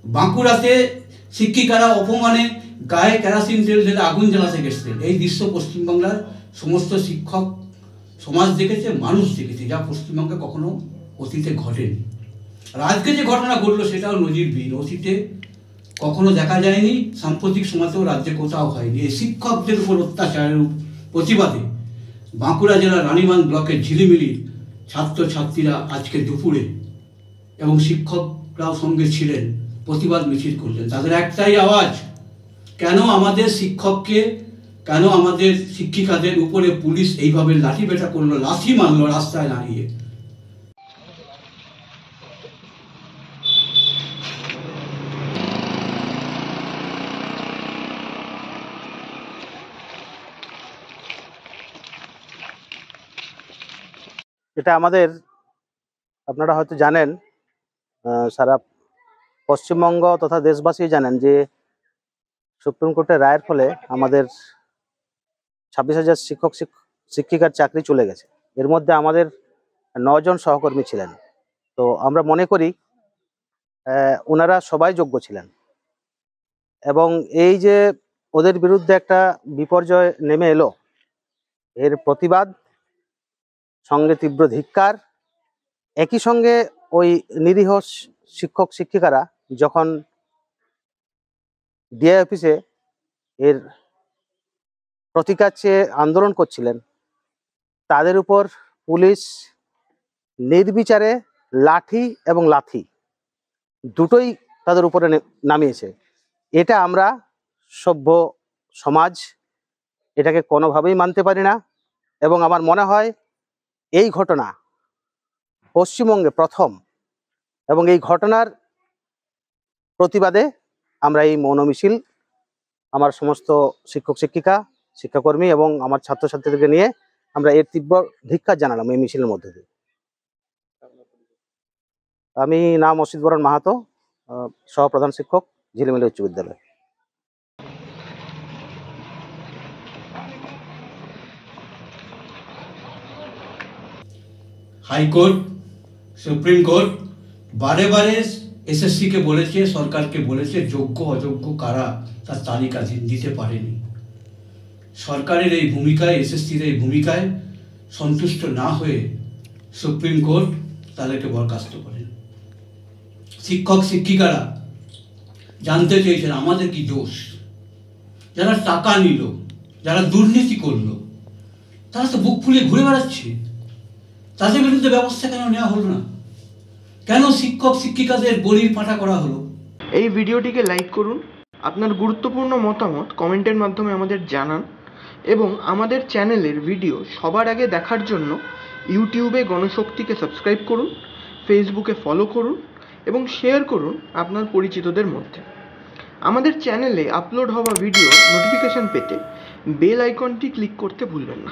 বাঁকুড়াতে শিক্ষিকারা অপমানে গায়ে কেরাসিন তেল ঢেলে আগুন জ্বালাতে গেছিলেন। এই দৃশ্য পশ্চিমবাংলার সমস্ত শিক্ষক সমাজ দেখেছে, মানুষ দেখেছে, যা পশ্চিমবঙ্গে কখনো অতীতে ঘটেনি। আর আজকে যে ঘটনা ঘটলো সেটাও নজিরবিহীন, অতীতে কখনো দেখা যায়নি, সাম্প্রতিক সমাজেও রাজ্যে কোথাও হয়নি। এই শিক্ষকদের উপর অত্যাচারের প্রতিবাদে বাঁকুড়া জেলার রানীবাঁধ ব্লকের ঝিলিমিলির ছাত্রছাত্রীরা আজকে দুপুরে এবং শিক্ষকরাও সঙ্গে ছিলেন, প্রতিবাদ মিছিল করলেন। তাদের একটাই আওয়াজ, কেন আমাদের শিক্ষককে, কেন আমাদের শিক্ষিকাদের উপরে পুলিশ এইভাবে লাঠিপেটা করলো, লাঠি মারলো রাস্তায় দাঁড়িয়ে। এটা আমাদের, আপনারা হয়তো জানেন, সারা পশ্চিমবঙ্গ তথা দেশবাসী জানেন যে সুপ্রিম কোর্টের রায়ের ফলে আমাদের 26,000 শিক্ষিকার চাকরি চলে গেছে। এর মধ্যে আমাদের 9 জন সহকর্মী ছিলেন। তো আমরা মনে করি ওনারা সবাই যোগ্য ছিলেন, এবং এই যে ওদের বিরুদ্ধে একটা বিপর্যয় নেমে এলো, এর প্রতিবাদ সঙ্গে তীব্র ধিক্কার। একই সঙ্গে ওই নিরীহ শিক্ষক শিক্ষিকারা যখন ডিআই অফিসে এর প্রতিকার চেয়ে আন্দোলন করছিলেন, তাদের উপর পুলিশ নির্বিচারে লাঠি এবং লাথি দুটোই তাদের উপরে নামিয়েছে। এটা আমরা সভ্য সমাজ এটাকে কোনোভাবেই মানতে পারি না, এবং আমার মনে হয় এই ঘটনা পশ্চিমবঙ্গে প্রথম, এবং এই ঘটনার প্রতিবাদে আমরা এই মৌন মিছিল, আমার সমস্ত শিক্ষক শিক্ষিকা, শিক্ষাকর্মী এবং আমার ছাত্রছাত্রীদেরকে নিয়ে আমরা এর তীব্র ধিক্কার জানালাম এই মিছিলের মধ্যে দিয়ে। আমি নাম অসিত বরণ মাহাতো, সহপ্রধান শিক্ষক, ঝিলিমিলি উচ্চ বিদ্যালয়। হাইকোর্ট, সুপ্রিম কোর্ট বারে বারে এসএসসিকে বলেছে, সরকারকে বলেছে যোগ্য অযোগ্য কারা তার তালিকা দিতে পারেনি। সরকারের এই ভূমিকায়, এসএসসির এই ভূমিকায় সন্তুষ্ট না হয়ে সুপ্রিম কোর্ট তাদেরকে বরখাস্ত করেন। শিক্ষক শিক্ষিকারা জানতে চেয়েছেন আমাদের কি দোষ, যারা টাকা নিল, যারা দুর্নীতি করলো, তারা তো বুক ফুলিয়ে ঘুরে বেড়াচ্ছে, তাদের বিরুদ্ধে ব্যবস্থা কেন নেওয়া হলো না? কেন শিক্ষক শিক্ষিকাদের বলির পাঠা করা হলো? এই ভিডিওটিকে লাইক করুন, আপনার গুরুত্বপূর্ণ মতামত কমেন্টের মাধ্যমে আমাদের জানান, এবং আমাদের চ্যানেলের ভিডিও সবার আগে দেখার জন্য ইউটিউবে গণশক্তিকে সাবস্ক্রাইব করুন, ফেসবুকে ফলো করুন এবং শেয়ার করুন আপনার পরিচিতদের মধ্যে। আমাদের চ্যানেলে আপলোড হওয়া ভিডিও নোটিফিকেশন পেতে বেল আইকনটি ক্লিক করতে ভুলবেন না।